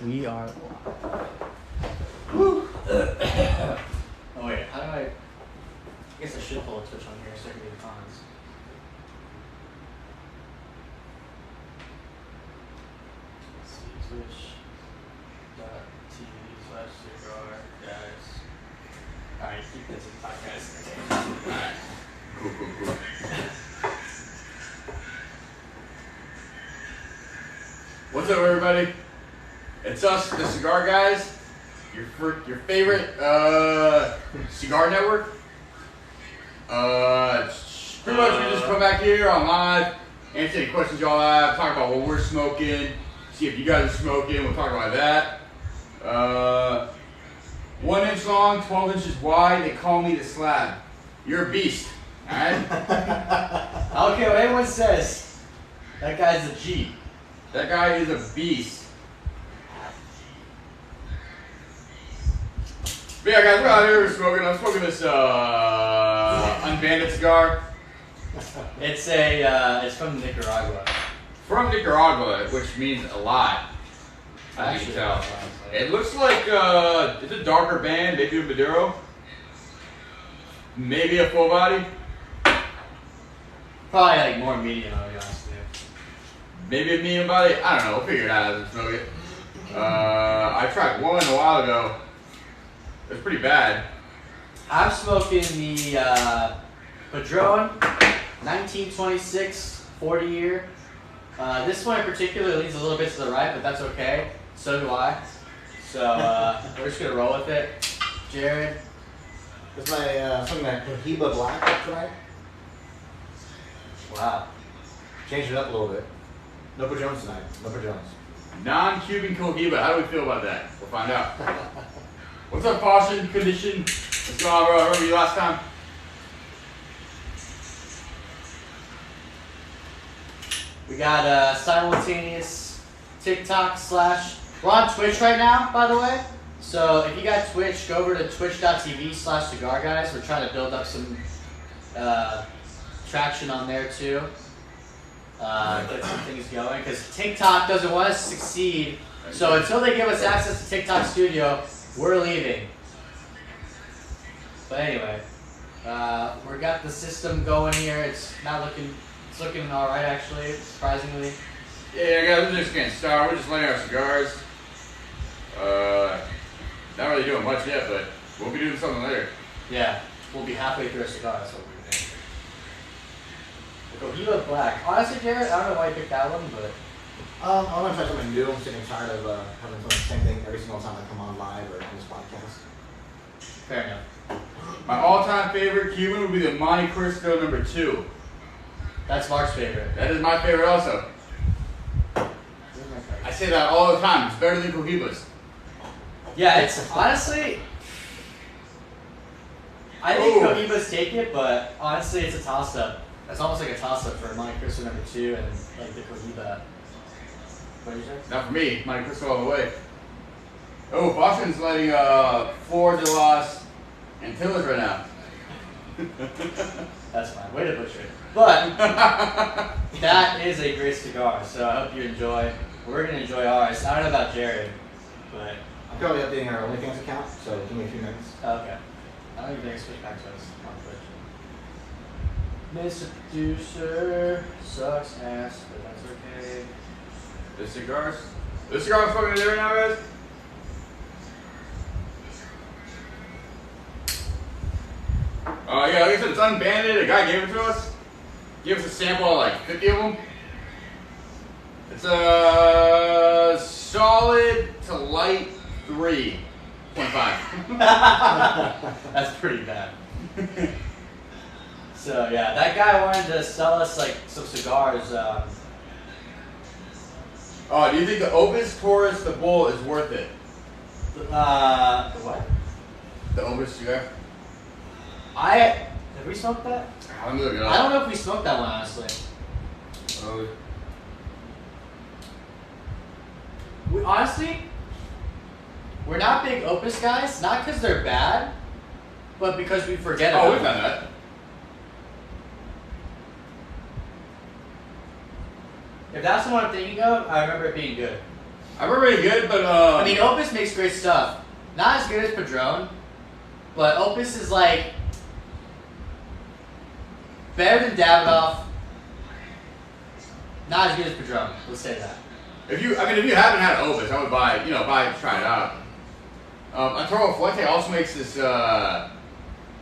We are live. Oh wait, how do I guess I should pull a Twitch on here so I can do the comments. Let's see, Twitch.tv/Cigar, guys. Alright, keep this in podcast. Alright. Cool. What's up, everybody? It's us, the Cigar Guys. Your favorite cigar network. Pretty much we just come back here on live, answer any questions y'all have, talk about what we're smoking, see if you guys are smoking. We'll talk about that. 1 inch long, 12 inches wide. They call me the slab. You're a beast. All right. Okay, what anyone says, that guy's a G. That guy is a beast. But yeah, guys, we're out here smoking. I'm smoking this unbanded cigar. It's from Nicaragua. From Nicaragua, which means a lot. As you can tell. It looks like it's a darker band, maybe a Maduro. Maybe a full body. Probably like more medium, I'll be honest with you. Maybe a medium body. I don't know. We'll figure it out as we smoke it. I tried one a while ago. It was pretty bad. I'm smoking the Padron 1926 40 year. This one in particular leans a little bit to the right, but that's okay. So do I. So we're just gonna roll with it. Jared. This is my something that Cohiba Black tonight. Wow. Changed it up a little bit. No Padrones tonight. No Padrones. Non-Cuban Cohiba. How do we feel about that? We'll find out. What's up, caution, condition? What's going on, bro? I remember you last time. We got simultaneous TikTok / we're on Twitch right now, by the way. So if you got Twitch, go over to twitch.tv/Cigar Guys. We're trying to build up some traction on there too. Get some things going because TikTok doesn't want us to succeed. So until they give us access to TikTok Studio, we're leaving. But anyway, we got the system going here. It's looking all right actually, surprisingly. Yeah, guys, we're just getting started. We're just lighting our cigars. Not really doing much yet, but we'll be doing something later. Yeah, we'll be halfway through a cigar. That's what we're doing. Cohiba Black. Honestly, Jared, I don't know why you picked that one, but I want to try something new. I'm sick and tired of having the same thing every single time I come on live or on this podcast. fair enough. My all-time favorite Cuban would be the Monte Cristo No. 2. That's Mark's favorite. That is my favorite also. I say that all the time. It's better than Cohibas. Yeah, it's honestly, I think Ooh. Cohibas take it, but honestly, it's a toss-up. It's almost like a toss-up for Monte Cristo No. 2 and like the Cohiba. What did you say? Not for me. Monte Cristo all the way. Oh, Boston's lighting Flor de las Antillas right now. That's fine. Way to butcher it. But that is a great cigar, so I hope you enjoy. We're going to enjoy ours. I don't know about Jared, but I'm currently updating our OnlyFans account, so give me a few minutes. okay. I don't even think switch back to us on Twitch. Mr. Producer sucks ass, but that's okay. The cigars. The cigar I'm smoking today right now, guys. Yeah, like I said, it's unbanded. A guy gave it to us. Gave us a sample of like 50 of them. It's a solid to light 3.5. That's pretty bad. So yeah, that guy wanted to sell us like some cigars. Oh, do you think the Opus Taurus, the Bull, is worth it? The what? The Opus cigar? Have we smoked that? Let me look it up. I don't know if we smoked that one honestly. Oh. We're not big Opus guys, not because they're bad, but because we forget about Oh, we've done that. If that's the one I'm thinking of, I remember it being good. I've heard really good, but I mean, Opus makes great stuff. Not as good as Padron, but Opus is like better than Davidoff. Not as good as Padron. Let's say that. if you haven't had an Opus, I would buy it, try it out. Toro Fuente also makes this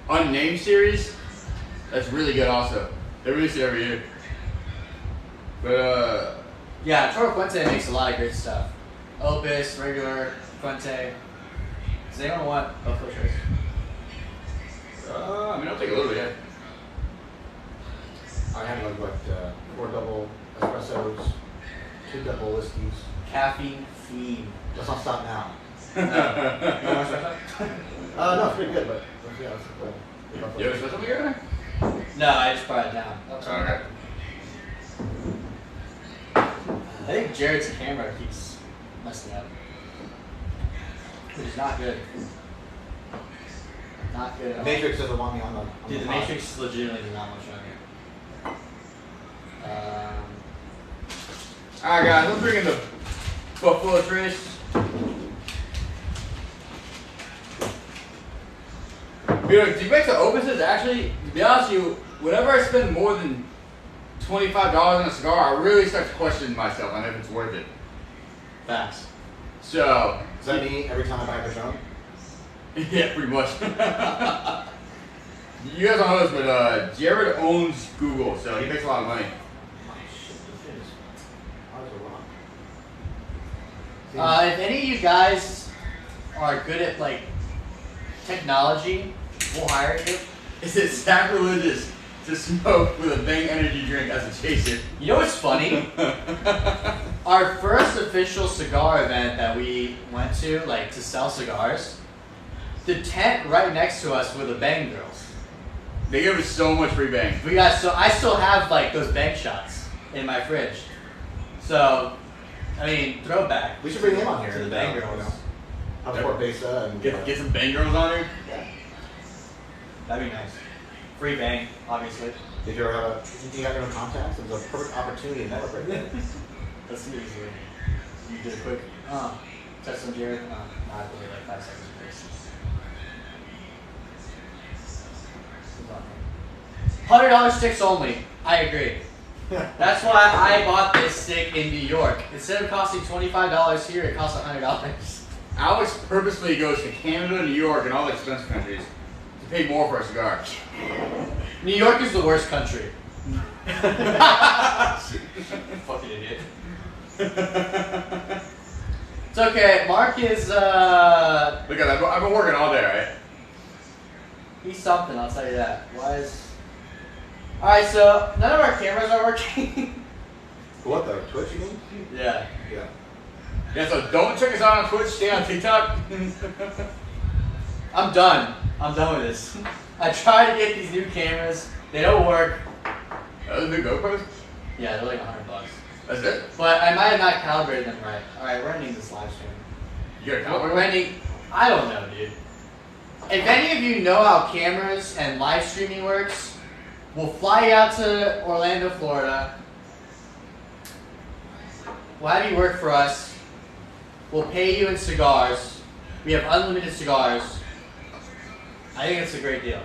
unnamed series. That's really good also. They release it every year. But Yeah, Toro Fuente makes a lot of great stuff. Opus, regular, Fuente. Does anyone want Buffalo Trace? I mean, I'll take a little bit. Yeah. I had like what 4 double espressos, 2 double whiskeys. Caffeine fiend. Let's not stop now. No more espresso? No, it's pretty good, but yeah, it's good. You have a special beer in there? No, I just brought it down. Okay. I think Jared's camera keeps messing up, which is not good. Not good at all. Matrix doesn't want me on the. Dude, the Matrix legitimately does not want you on here. Alright guys, let's bring in the Buffalo Trace. Dude, to make the Opuses, actually, to be honest with you, whenever I spend more than $25 on a cigar, I really start to question myself on if it's worth it. Facts. So, Does that mean every time I buy a Patron? yeah, pretty much. You guys don't know this, but Jared owns Google, so he makes a lot of money. Oh shit, this is. Ours are wrong. If any of you guys are good at like technology, we'll hire you. Is it sacrilegious to smoke with a Bang energy drink as a chaser? You know what's funny? Our first official cigar event that we went to, like to sell cigars, the tent right next to us were the Bang girls. They give us so much free Bang. I still have like those Bang shots in my fridge. So, I mean, throwback. We should bring him on here. To the Bang girls. Have Fort Besa and Get some Bang girls on here? Yeah. That'd be nice. Free Bang, obviously. Did you ever have you have any contacts? It was a perfect opportunity to network right there. Let's see this. You did a quick test on Jared. Not really like 5 seconds first. $100 sticks only. I agree. That's why I bought this stick in New York. Instead of costing $25 here, it costs $100. Alex purposely goes to Canada, New York, and all the expensive countries to pay more for a cigar. New York is the worst country. Fucking idiot. It's okay. Mark is Look at that. I've been working all day, right? he's something, I'll tell you that. Why is alright, so none of our cameras are working. What the Twitch you mean? Yeah. Yeah. Yeah, so don't check us out on Twitch, stay on TikTok. I'm done. I'm done with this. I tried to get these new cameras. They don't work. Those big GoPros? Yeah, they're like $100. That's it? But I might have not calibrated them right. Alright, we're ending this live stream. You got a We're caliber? ending. I don't know, dude. If any of you know how cameras and live streaming works, we'll fly you out to Orlando, Florida. We'll have you work for us. We'll pay you in cigars. We have unlimited cigars. I think it's a great deal.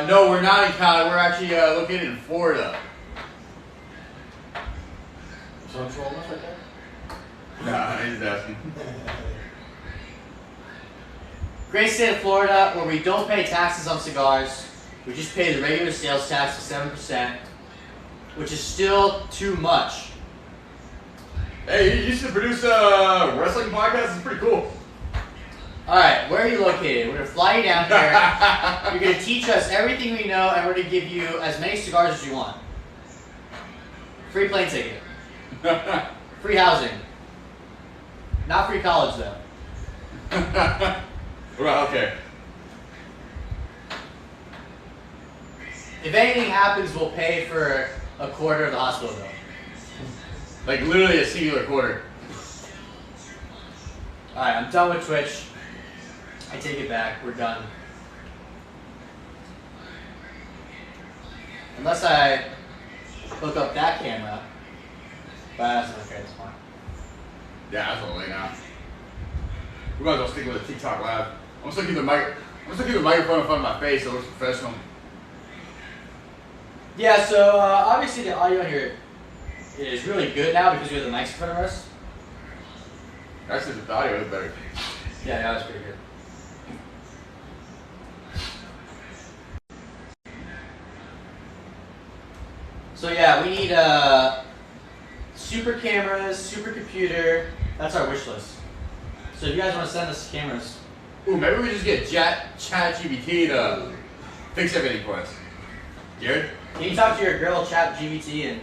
No, we're not in Cali. We're actually located in Florida. Someone trolling us right there? Nah, he's asking. Great state of Florida where we don't pay taxes on cigars. We just pay the regular sales tax of 7%, which is still too much. Hey, you used to produce a wrestling podcast? It's pretty cool. Alright, where are you located? We're going to fly you down here. You're going to teach us everything we know, and we're going to give you as many cigars as you want. Free plane ticket. Free housing. Not free college, though. Right, okay. If anything happens, we'll pay for a quarter of the hospital bill. Like literally a singular quarter. Alright, I'm done with Twitch. I take it back. We're done. Unless I hook up that camera. But that's okay, that's fine. Yeah, that's all late now. We might as well stick with the TikTok live. I'm gonna still keep the microphone in front of my face so it looks professional. Yeah, so obviously the audio here is really good now because we have the mics in front of us. Actually, the audio is better. Yeah, that was pretty good. So yeah, we need super cameras, super computer. That's our wish list. So if you guys want to send us cameras, Ooh, maybe we just get ChatGPT to fix everything for us. Jared? can you talk to your girl ChatGPT and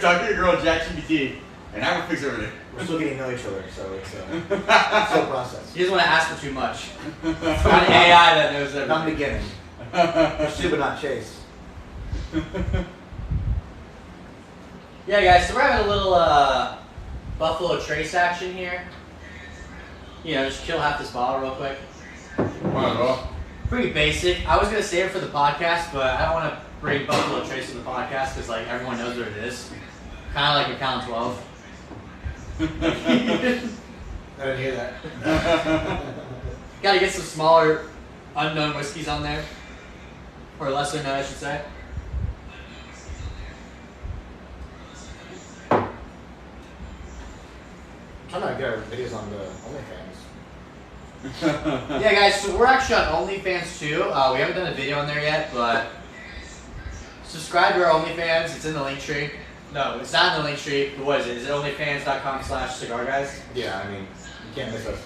Talk to your girl ChatGPT and have her fix everything. We're still getting to know each other, so it's still a process. she doesn't want to ask for too much. It's not an AI that knows everything. Not beginning. Pursue but not chase. Yeah, guys, so we're having a little Buffalo Trace action here. You know, just kill half this bottle real quick. Might as well. Pretty basic. I was going to save it for the podcast, but I don't want to bring Buffalo Trace to the podcast because, like, everyone knows what it is. Kind of like Macallan 12. I didn't hear that. Got to get some smaller, unknown whiskeys on there. Or lesser known, I should say. I'm trying to get our videos on the OnlyFans. Yeah, guys, so we're actually on OnlyFans too. We haven't done a video on there yet, but subscribe to our OnlyFans. It's in the link tree. No, it's not in the link tree. What is it? Is it onlyfans.com/cigarguys? Yeah, I mean, you can't miss us.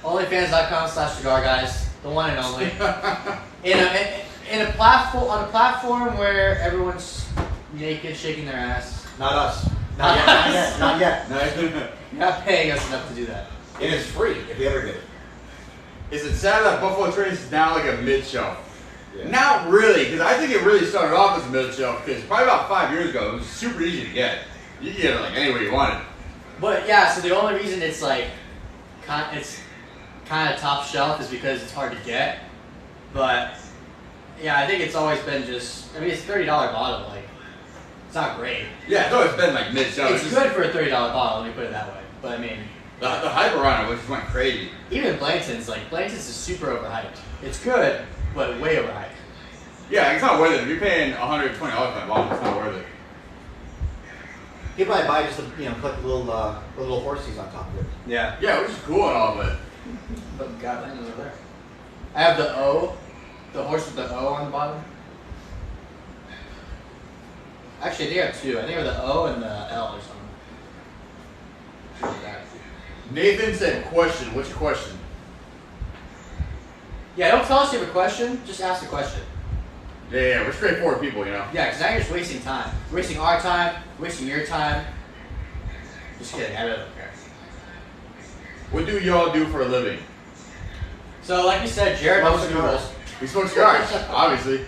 Onlyfans.com/cigarguys. The one and only. In a platform, on a platform where everyone's naked, shaking their ass. Not us. Not yet. Not yet. Not yet. You're not paying us enough to do that. It is free if we ever get it. Is it sad that Buffalo Trace is now like a mid-shelf? Yeah. Not really, because I think it really started off as a mid-shelf, because probably about 5 years ago, it was super easy to get. You could get it like anywhere you wanted. But yeah, so the only reason it's like, it's kind of top shelf is because it's hard to get. But yeah, I think it's always been just, I mean, it's a $30 bottle, like, it's not great. Yeah, it's always been like mid-shelf. It's good for a $30 bottle, let me put it that way. But I mean, The hype around it just went crazy. even Blanton's is super overhyped. It's good, but way overhyped. Yeah, it's not worth it. If you're paying $120 for that bottle, it's not worth it. You probably buy just to, put the little horsies on top of it. Yeah. Yeah, which is cool and all, but But God, Blanton's over there. I have the O, the horse with the O on the bottom. Actually, I think I have two. I think I have the O and the L or something. Like that. Nathan said question. What's your question? Yeah, don't tell us you have a question. Just ask the question. Yeah, we're straightforward people, you know. Yeah, because now you're just wasting time. You're wasting our time, wasting your time. Just kidding, I really don't care. What do y'all do for a living? So, like you said, Jared owns Google. We smoke cigars, obviously.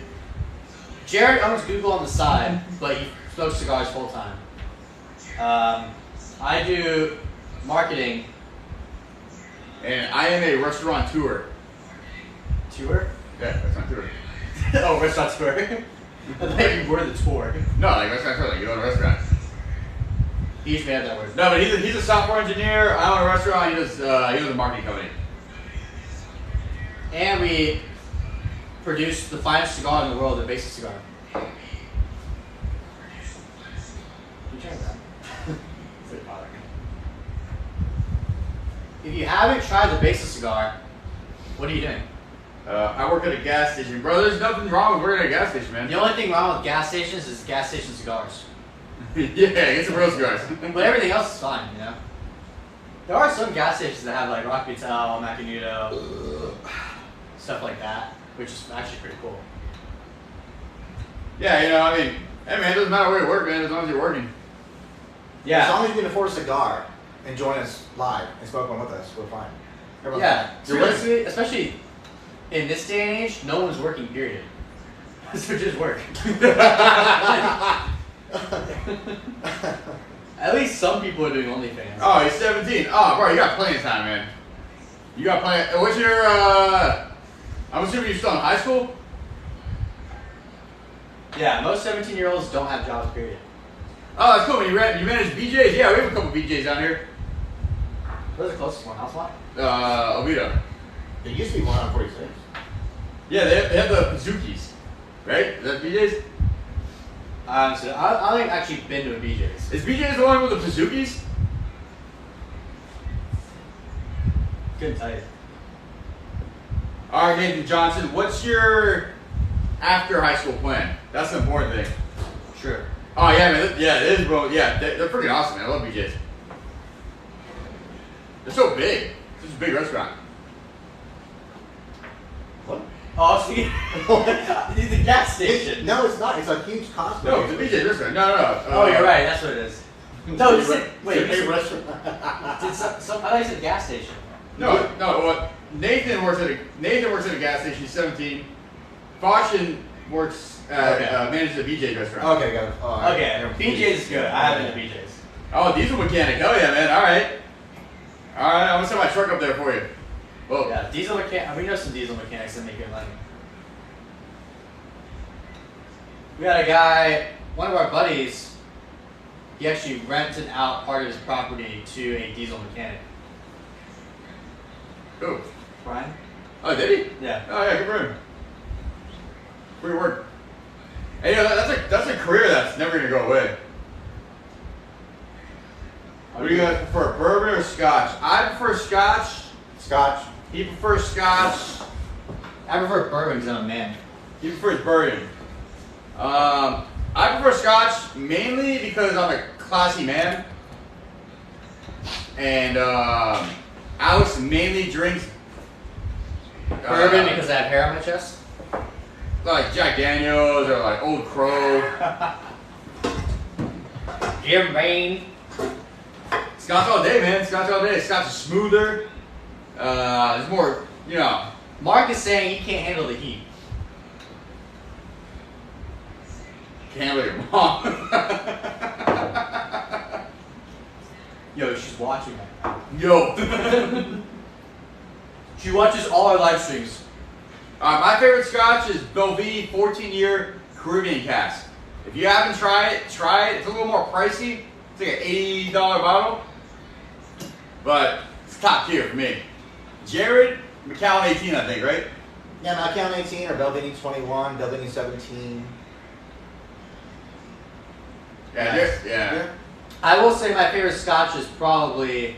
Jared owns Google on the side, but he smokes cigars full time. I do marketing. And I am a restaurateur. Tour? Yeah, restaurateur. Oh, restaurateur. I thought you were the tour. No, like restaurateur, like you own a restaurant. He used to have that word. No, but he's a software engineer. I own a restaurant. He does a marketing company. And we produce the finest cigar in the world, the Basic Cigar. Can you try that? It's like bothering me. If you haven't tried the Basic Cigar, what are you doing? I work at a gas station. Bro, there's nothing wrong with working at a gas station, man. The only thing wrong with gas stations is gas station cigars. Yeah, get some real cigars. But everything else is fine, you know? There are some gas stations that have like Rock Vital, Macanudo, stuff like that, which is actually pretty cool. Yeah, I mean, hey man, it doesn't matter where you work, man, as long as you're working. Yeah. As long as you can afford a cigar and join us live and smoke one with us, we're fine. Everyone's Yeah, fine. seriously, especially in this day and age, no one's working, period. So just work. At least some people are doing OnlyFans. Oh, he's 17. Oh, bro, you got plenty of time, man. You got plenty. What's your, I'm assuming you're still in high school? Yeah, most 17-year-olds don't have jobs, period. Oh, that's cool. When you manage BJ's? Yeah, we have a couple BJ's down here. Where's the closest one? Altamont? Oviedo. There used to be one on 46. Yeah, they have the Pazookies, right? Is that BJ's? Honestly, I haven't actually been to a BJ's. Is BJ's the one with the Pazookies? Couldn't tell you. All right, Nathan Johnson, what's your after high school plan? That's the important thing. Sure. Oh yeah, man. Yeah, it is, bro. Yeah, they're freaking awesome, man. I love BJ's. They're so big. It's just a big restaurant. What? Oh, see, it's the gas station. No, it's not. It's a huge Costco. No, it's a BJ's restaurant. No. Oh, you're right. That's what it is. No, It's a wait. big restaurant. I thought you said gas station. No. What? Nathan works at a gas station. He's 17. Fashion works at manages a BJ's restaurant. Okay, got it. Oh, Okay, BJ's is good. I haven't been to BJ's. Oh, diesel mechanic. Hell yeah, man. All right. I'm gonna send my truck up there for you. Whoa. Yeah, diesel mechanic. We know some diesel mechanics that make good money. We got a guy, one of our buddies. He actually rented out part of his property to a diesel mechanic. Who? Brian? Oh, did he? Yeah. Oh yeah, good for him. Free work. Hey, you know, that's a career that's never gonna go away. What do you guys prefer, bourbon or scotch? I prefer scotch. Scotch. He prefers scotch. I prefer bourbon because I'm a man. He prefers bourbon. I prefer scotch mainly because I'm a classy man. And Alex mainly drinks Bourbon because I have hair on my chest? like Jack Daniels or like Old Crow. Jim Bain. Scotch all day, man. Scotch all day. Scotch is smoother. There's more, you know. Mark is saying he can't handle the heat. Can't handle your mom. Yo, she's watching right now. Yo. She watches all our live streams. My favorite scotch is Belvini 14-year Caribbean cask. If you haven't tried it, try it. It's a little more pricey. It's like an $80 bottle. But it's top tier for me. Jared, Macallan 18, I think, right? Yeah, Macallan 18 or Belvini 21, Belvini 17. Yeah, Nice. yeah. I will say my favorite scotch is probably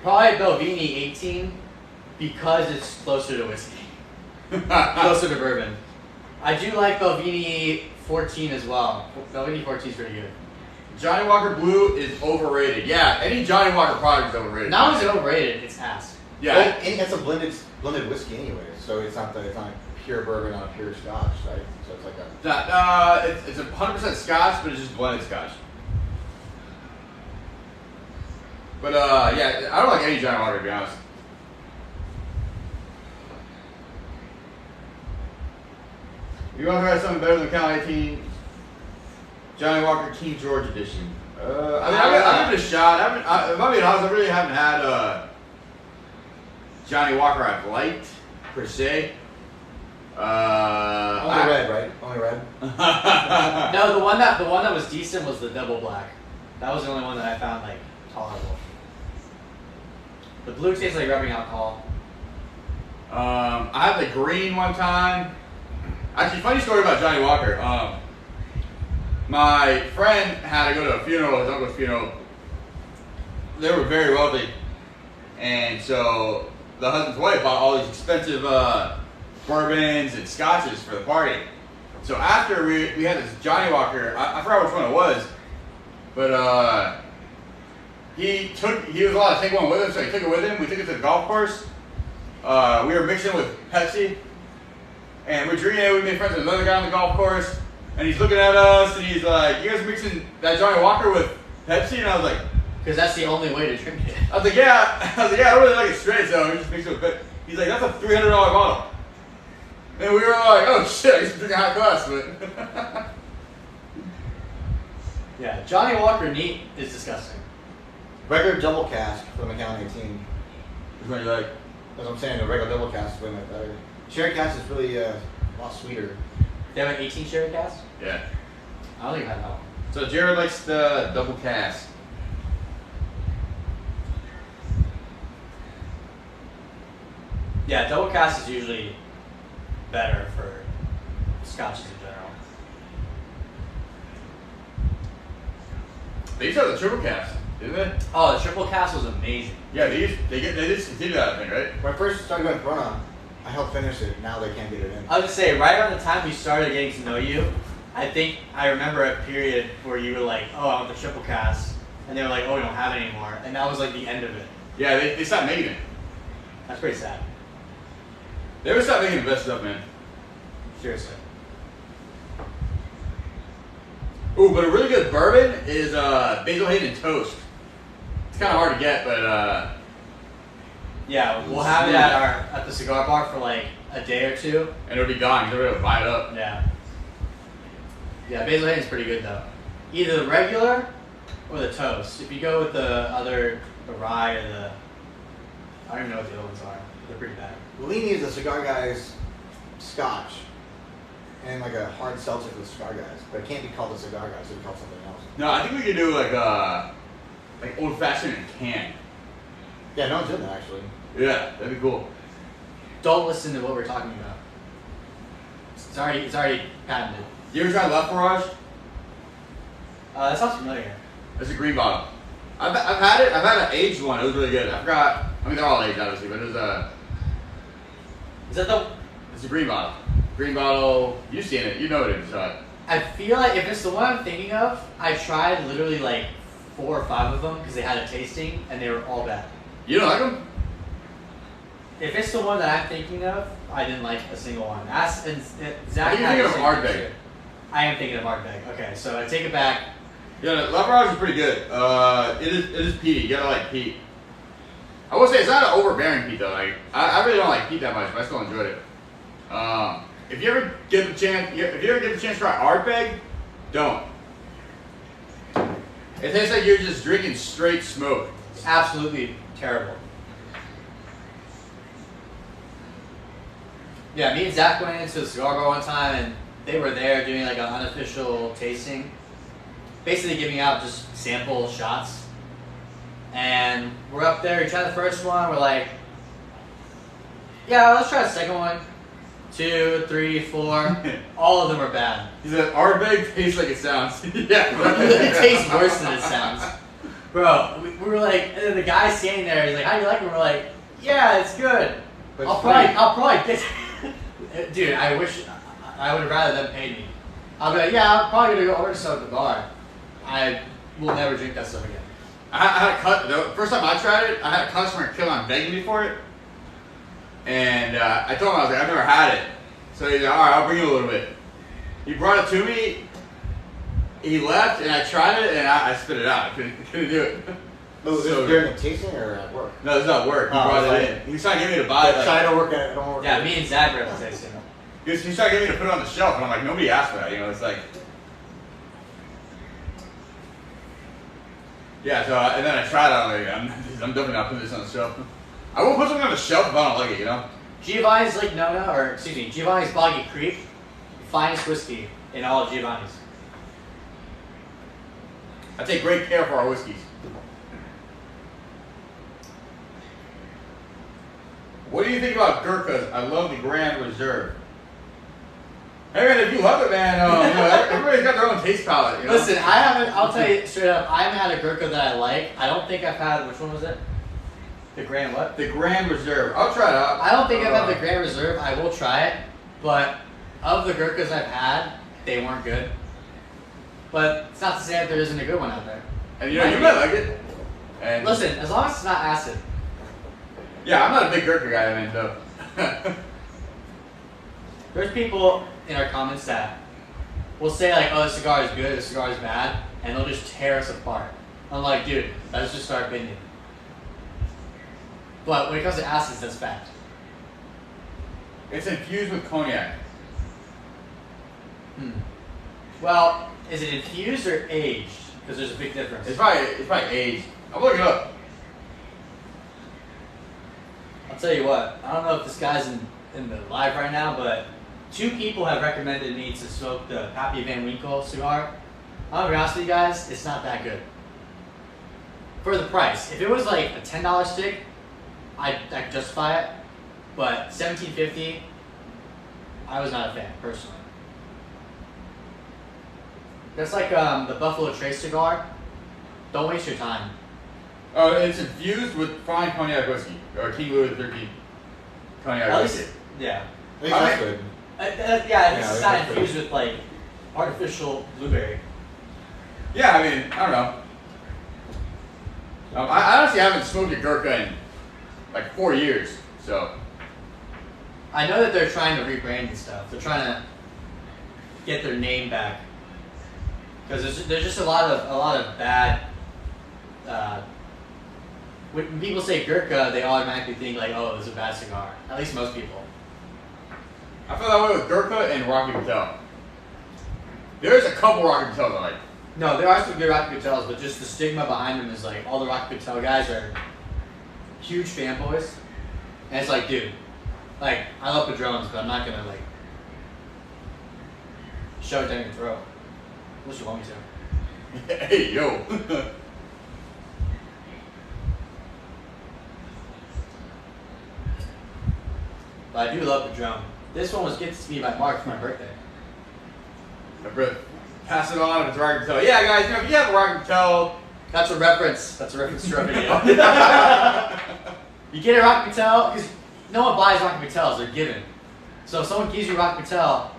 Belvini 18 because it's closer to whiskey. Closer to bourbon. I do like Belvini 14 as well. Belvini 14 is pretty good. Johnny Walker Blue is overrated. Yeah, any Johnny Walker product is overrated. Not only is it overrated, it's ass. Yeah. Well, and it's a blended whiskey anyway, so it's not pure bourbon, not pure Scotch, right? So it's like a. It's 100% Scotch, but it's just blended Scotch. But yeah, I don't like any Johnny Walker to be honest. You want to try something better than Macallan 18? Johnny Walker King George edition. I'll give it a shot. If I'm being honest, I really haven't had Johnny Walker I've liked per se. Only red, right? Only red. No, the one that was decent was the double black. That was the only one that I found like tolerable. The blue tastes like rubbing alcohol. I had the green one time. Actually, funny story about Johnny Walker. My friend had to go to a funeral, his uncle's funeral. They were very wealthy. And so the husband's wife bought all these expensive bourbons and scotches for the party. So after we had this Johnny Walker, I forgot which one it was, but he was allowed to take one with him, so he took it with him. We took it to the golf course. We were mixing it with Pepsi. And we're drinking it. We made friends with another guy on the golf course. And he's looking at us and he's like, "You guys are mixing that Johnny Walker with Pepsi?" And I was like, Because that's the only way to drink it. I was like, yeah, I don't really like it straight, so we just mix it with Pepsi. He's like, "That's a $300 bottle." And we were like, "Oh shit, I used to drink a high class," but Yeah, Johnny Walker neat is disgusting. Regular double cask for the Macallan 18. which one you like? That's what I'm saying. The regular double cask is way much better. Sherry cask is really A lot sweeter. They have an 18 sherry cask? Yeah. I don't think I've had that one. So Jared likes the double cask. Yeah, double cask is usually better for scotches in general. They used to have the triple cask, didn't they? Oh, the triple cask was amazing. Yeah, they discontinued that, I think, right? When I first started going Corona, I helped finish it. Now they can't get it in. I was just say, right around the time we started getting to know you, I think I remember a period where you were like, oh, I want the triple cask. And they were like, oh, we don't have it anymore. And that was like the end of it. Yeah, they stopped making it. That's pretty sad. They would stop making the best stuff, man. Seriously. Ooh, but a really good bourbon is Basil Hayden Toast. It's kind of hard to get, but yeah, we'll have it at the cigar bar for like a day or two. And it'll be gone because everybody will buy it up. Yeah. Yeah, Basil Hayden's pretty good though. Either the regular or the toast. If you go with the rye or the, I don't even know what the other ones are. They're pretty bad. Bellini is a Cigar Guys scotch. And like a hard seltzer for the Cigar Guys. But it can't be called a Cigar Guys, it would be called something else. No, I think we could do like old fashioned in a can. Yeah, no one's in that actually. Yeah, that'd be cool. Don't listen to what we're talking about. It's already patented. You ever tried Left Barrage? That sounds familiar. It's a green bottle. I've had it. I've had an aged one. It was really good. I forgot. I mean, they're all aged, obviously, but it was a. Is that the? It's a green bottle. Green bottle. You've seen it. You know it if you saw it. I feel like if it's the one I'm thinking of, I tried literally like 4 or 5 of them because they had a tasting and they were all bad. You don't like them? If it's the one that I'm thinking of, I didn't like a single one. Zach. I think you're thinking of Ardbeg. I am thinking of Ardbeg. Okay, so I take it back. Yeah, Left Barrage is pretty good. It is peaty. You gotta like peat. I will say it's not an overbearing peat though. Like I really don't like peat that much, but I still enjoyed it. If you ever get the chance to try Ardbeg, don't. It tastes like you're just drinking straight smoke. It's absolutely terrible. Yeah, me and Zach went into the cigar bar one time and they were there doing like an unofficial tasting. Basically giving out just sample shots. And we're up there, we tried the first one, we're like, yeah, let's try the second one. 2, 3, 4. All of them are bad. He said, Ardbeg tastes like it sounds. Yeah. It tastes worse than it sounds. Bro, we were like, and then the guy standing there, he's like, how do you like it? We're like, yeah, it's good. But I'll probably get dude, I wish, I would have rather them pay me. I'll be like, yeah, I'm probably going to go order some at the bar. I will never drink that stuff again. I had the first time I tried it, I had a customer kill on begging me for it. And I told him, I was like, I've never had it. So he's like, all right, I'll bring you a little bit. He brought it to me. He left, and I tried it, and I spit it out. I couldn't do it. Oh, so during the tasting or at work? No, it's not work. He brought it in. He was trying to get me to buy it. I don't work at it. I don't work Yeah, at it. me and Zach were at the tasting. He's trying to get me to put it on the shelf, and I'm like, nobody asked for that. You know, it's like. Yeah, so, and then I tried it, I'm like, I'm definitely not putting this on the shelf. I won't put something on the shelf if I don't like it, you know? Giovanni's Lake Nona, or excuse me, Giovanni's Boggy Creek, finest whiskey in all of Giovanni's. I take great care for our whiskeys. What do you think about Gurkhas? I love the Grand Reserve. Hey man, if you love it, man, you know, everybody's got their own taste palette. You know? Listen, I'll tell you straight up, I haven't had a Gurkha that I like. I don't think I've had, which one was it? The Grand what? The Grand Reserve. I'll try it out. I don't think I've had the Grand Reserve. I will try it. But of the Gurkhas I've had, they weren't good. But it's not to say that there isn't a good one out there. And you know, you might like it. And listen, as long as it's not acid. Yeah, I'm not a big Gurkha guy, I mean, though. There's people in our comments that will say like, oh, the cigar is good, the cigar is bad, and they'll just tear us apart. I'm like, dude, that's just our opinion. But when it comes to acids, that's fact. It's infused with cognac. Well, is it infused or aged? Because there's a big difference. It's probably aged. I'll look it up. I'll tell you what, I don't know if this guy's in the live right now, but 2 people have recommended me to smoke the Pappy Van Winkle cigar. I'll be honest with you guys, it's not that good. For the price. If it was like a $10 stick, I'd justify it. But $17.50, I was not a fan, personally. That's like the Buffalo Trace cigar. Don't waste your time. Oh, it's infused with fine cognac whiskey, or King Louis XIII cognac At whiskey. least, yeah. I think that's good. Yeah, it's not that's infused with like artificial blueberry. Yeah, I mean, I don't know. I honestly haven't smoked a Gurkha in like 4 years, so. I know that they're trying to rebrand and stuff. They're trying to get their name back because there's just a lot of bad. When people say Gurkha, they automatically think like, oh, it's a bad cigar. At least most people. I feel that way with Gurkha and Rocky Patel. There's a couple Rocky Patels I like. No, there are some good Rocky Patels, but just the stigma behind them is like all the Rocky Patel guys are huge fanboys, and it's like, dude, like I love Padrones, but I'm not gonna like shove it down your throat unless you want me to. Hey, yo. But I do love Padrone. This one was gifted to me by Mark for my birthday. My brother. Pass it on if it's Rocky Patel. Yeah, guys, if you have a Rocky Patel. That's a reference. That's a reference to our video. You get a Rocky Patel, because no one buys Rocky Patels, they're given. So if someone gives you a Rocky Patel,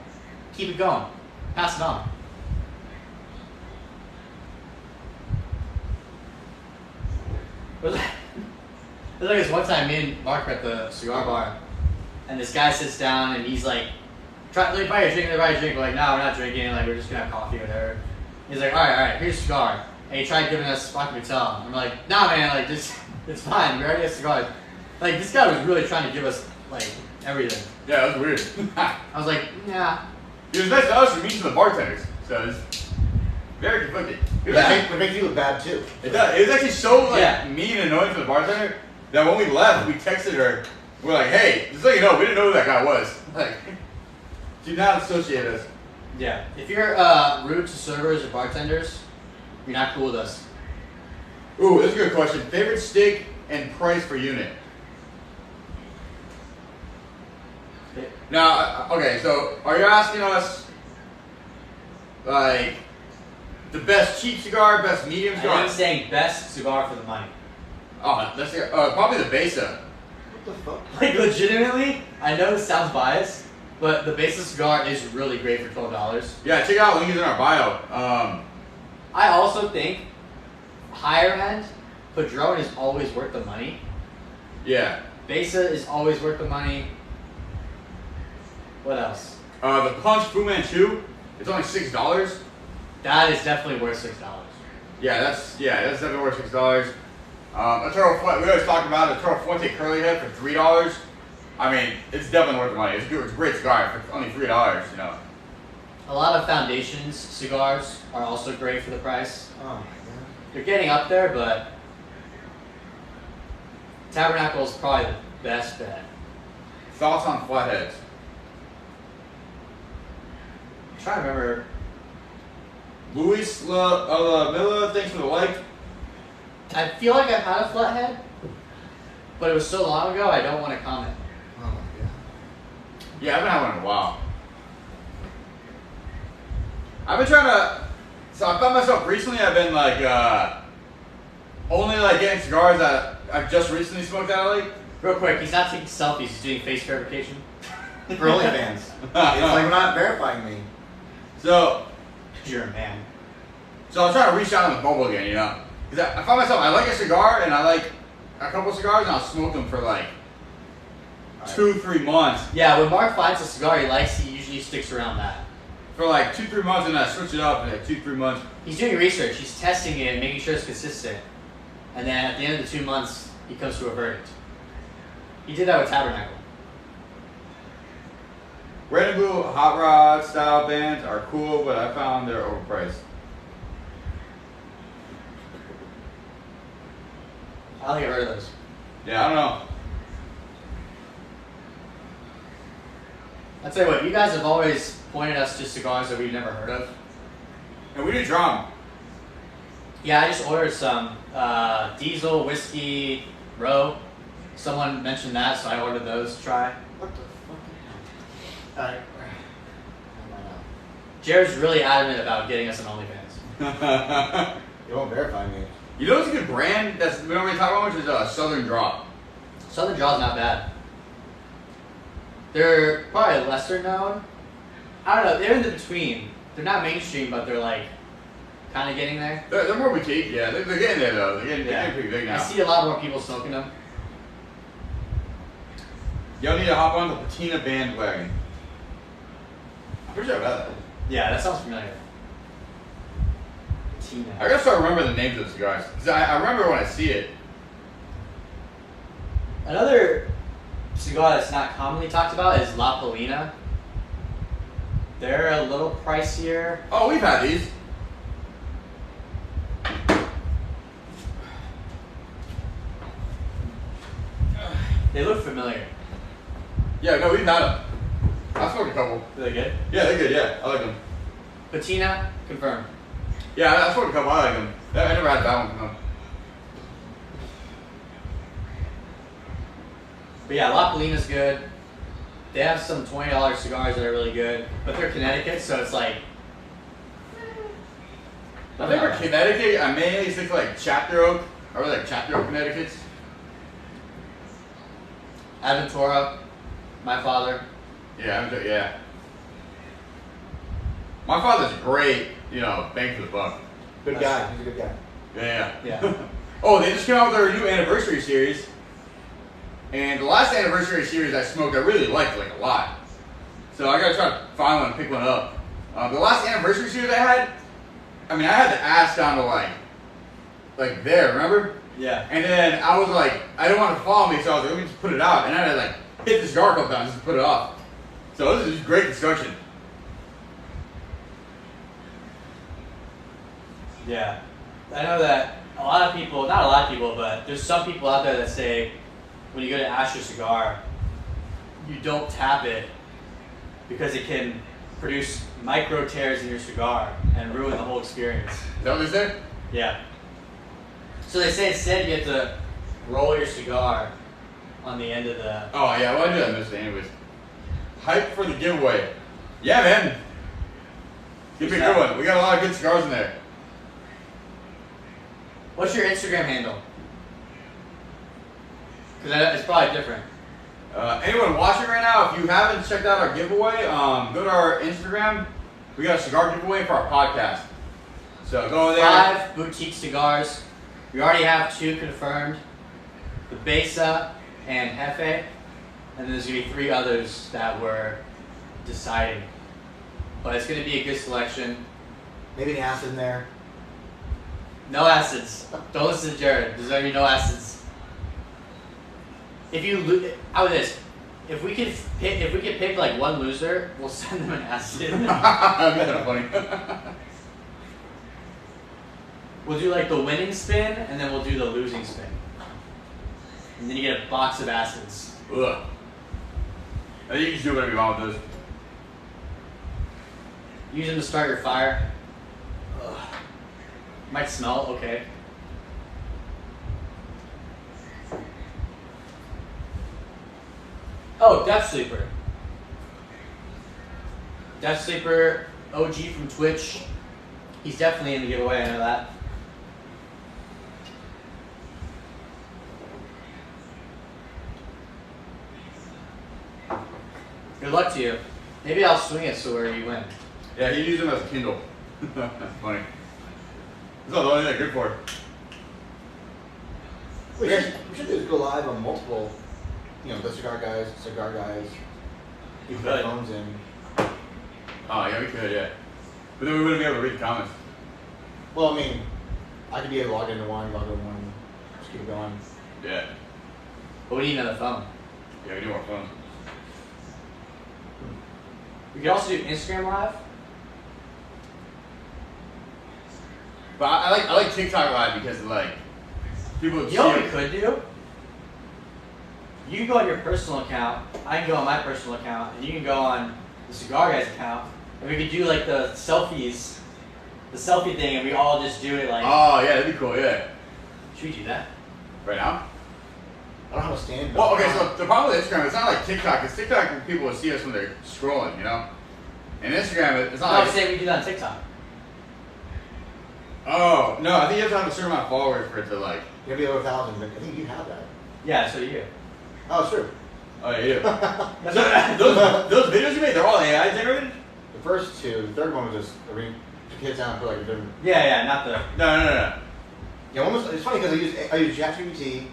keep it going. Pass it on. There's like this one time, me and Mark were at the cigar bar, and this guy sits down and he's like, let me buy you a drink, We're like, no, we're not drinking, like, we're just gonna have coffee or whatever. He's like, all right, here's a cigar. And he tried giving us Rocky Patel. I'm like, nah, man, like, just, it's fine, we already have cigars. Like, this guy was really trying to give us, like, everything. Yeah, that was weird. I was like, nah. He was nice to us, we meet to the bartenders, so it's very conflicting. It makes you look bad too. It does. It was actually so like mean and annoying to the bartender that when we left, we texted her. We're like, "Hey, just so you know, we didn't know who that guy was. Like, do not associate us." Yeah. If you're rude to servers or bartenders, you're not cool with us. Ooh, that's a good question. Favorite steak and price per unit. Now, okay, so are you asking us like the best cheap cigar, best medium cigar? I'm saying best cigar for the money. Oh, that's probably the Besa. What the fuck? Like, legitimately, I know this sounds biased, but the Besa cigar is really great for $12. Yeah, check out link is in our bio. I also think higher end Padrone is always worth the money. Yeah. Besa is always worth the money. What else? The Punch Fu Manchu. It's only $6. That is definitely worth $6. Yeah, that's definitely worth $6. A Toro Fuente, we always talk about a Toro Fuente Curly Head for $3. I mean, it's definitely worth the money. It's a great cigar for only $3. You know. A lot of Foundations cigars are also great for the price. Oh my god. They're getting up there, but Tabernacle is probably the best bet. Thoughts on flatheads? I'm trying to remember. Luis La Milla, thanks for the like. I feel like I've had a flathead, but it was so long ago I don't want to comment. Oh my god. Yeah, I haven't had one in a while. I've been trying to. So I found myself recently. I've been like only like getting cigars that I've just recently smoked out of. Like. Real quick, he's not taking selfies, he's doing face verification. For OnlyFans. It's like not verifying me. So. You're a man. So I'm trying to reach out on the bubble again, you know? Because I find myself, I like a cigar and I like a couple cigars and I'll smoke them for like 2-3 months. Yeah, when Mark finds a cigar he likes, he usually sticks around that. For like 2-3 months and then I switch it up in like 2-3 months. He's doing research, he's testing it, making sure it's consistent. And then at the end of the 2 months, he comes to a verdict. He did that with Tabernacle. Red and blue hot rod style bands are cool, but I found they're overpriced. I don't think I've heard of those. Yeah, I don't know. I'll tell you what, you guys have always pointed us to cigars that we've never heard of. And we did draw them. Yeah, I just ordered some Diesel Whiskey Row. Someone mentioned that, so I ordered those to try. What the fuck? Alright. Jared's really adamant about getting us an OnlyFans. You won't verify me. You know what's a good brand that's we don't really talk about much is Southern Draw. Southern Draw's not bad. They're probably lesser known. I don't know, they're in the between. They're not mainstream, but they're like kind of getting there. They're more boutique, yeah. They're getting there though. They're getting pretty big now. I see a lot more people smoking them. Y'all need to hop on the patina bandwagon. I'm pretty sure about that. Yeah, that sounds familiar. Patina. I gotta start remembering the names of the cigars. Cause I remember when I see it. Another cigar that's not commonly talked about is La Polina. They're a little pricier. Oh, we've had these. They look familiar. Yeah, no, we've had them. I smoked a couple. Are they good? Yeah, they're good. Yeah, I like them. Patina, confirmed. Yeah, I smoked a couple. I like them. I never had that one from them. But yeah, La Polina's good. They have some $20 cigars that are really good, but they're Connecticut, so it's like. I think for Connecticut, I mainly stick to like Chapter Oak. I really like Chapter Oak Connecticut's. Aventura, my father. Yeah. My father's great, bang for the buck. Good guy. He's a good guy. Yeah. Oh, they just came out with their new anniversary series. And the last anniversary series I smoked, I really liked like a lot. So I gotta try to find one and pick one up. The last anniversary series I had the ass down to like there, remember? Yeah. And then I was like, I didn't want to follow me, so I was like, let me just put it out. And then I like hit the cigar cup down just to put it off. So this is just great construction. Yeah. I know that a lot of people, not a lot of people, but there's some people out there that say when you go to ash your cigar, you don't tap it because it can produce micro tears in your cigar and ruin the whole experience. Is that what they say? Yeah. So they say instead you have to roll your cigar on the end of the. Oh yeah, well I knew that missed it anyways. Hype for the giveaway. Yeah, man. Give me a good one. We got a lot of good cigars in there. What's your Instagram handle? Because it's probably different. Anyone watching right now, if you haven't checked out our giveaway, go to our Instagram. We got a cigar giveaway for our podcast. So go there. 5 boutique cigars. We already have 2 confirmed. The Besa and Jefe. And then there's going to be 3 others that we're deciding. But it's going to be a good selection. Maybe an acid in there. No acids. Don't listen to Jared. There's going to be no acids. If you how about this? If we could pick like one loser, we'll send them an acid. That'd be kind of funny. We'll do like the winning spin, and then we'll do the losing spin. And then you get a box of acids. Ugh. I think you can do whatever you want with those. Use them to start your fire. Ugh. Might smell okay. Oh, Death Sleeper. Death Sleeper, OG from Twitch. He's definitely in the giveaway, I know that. Good luck to you. Maybe I'll swing it so where you win. Yeah, he used them as a Kindle. That's funny. That's not the only thing they're good for. We should just go live on multiple, the cigar guys. You put could. phones in. Oh, yeah, we could, yeah. But then we wouldn't be able to read the comments. Well, I could be able to log into one, just keep it going. Yeah. But we need another phone. Yeah, we need more phones. We could also do Instagram Live. But I like TikTok Live because people You know what we could do? You can go on your personal account, I can go on my personal account, and you can go on the Cigar Guys account, and we could do like the selfies, the selfie thing, and we all just do it like. Oh yeah, that'd be cool. Yeah. Should we do that? Right now? I don't have a stand. Well, okay. So the problem with Instagram, it's not like TikTok. Because TikTok, people will see us when they're scrolling, you know. And Instagram, it's not No, like. I'm saying we do that on TikTok. Oh no, I think you have to have a certain amount of followers for it to like. You gotta be over 1,000, but I think you have that. Yeah, so you. Oh, it's true. Oh yeah, you do. those videos you made, they're all AI generated? The first two, the third one was just, I mean, took kids down and put like a different. Yeah, not the. No. Yeah, one was, it's funny because I used ChatGPT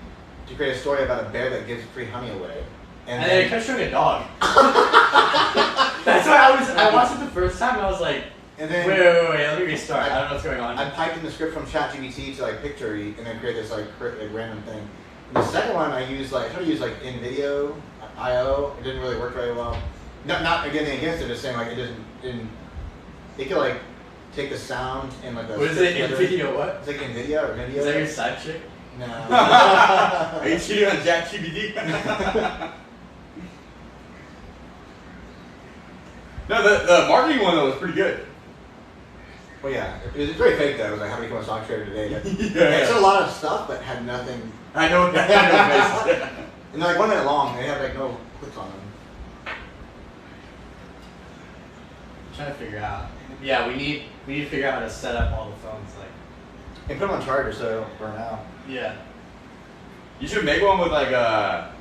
to create a story about a bear that gives free honey away. And then it kept showing a dog. That's why I watched it the first time and I was like, and then, wait, let me restart. I don't know what's going on. I piped in the script from ChatGPT to like picture and then create this like random thing. And the second one I tried to use like InVideo IO. It didn't really work very well. Not again against it, just saying like didn't. It could like take the sound and like the. What is it? InVideo what? It's like InVideo or video. Is that your side chick? No. Are you cheating on ChatGPT? No, the marketing one though was pretty good. Well, yeah, it was very fake though. It was like how to become a stock trader today. Yeah. It said a lot of stuff, but had nothing. I know what that is. And they're like 1 minute long. They have like no clicks on them. I'm trying to figure out. Yeah, we need to figure out how to set up all the phones. Like. And put them on charger so they don't burn out. Yeah. You should make one with like a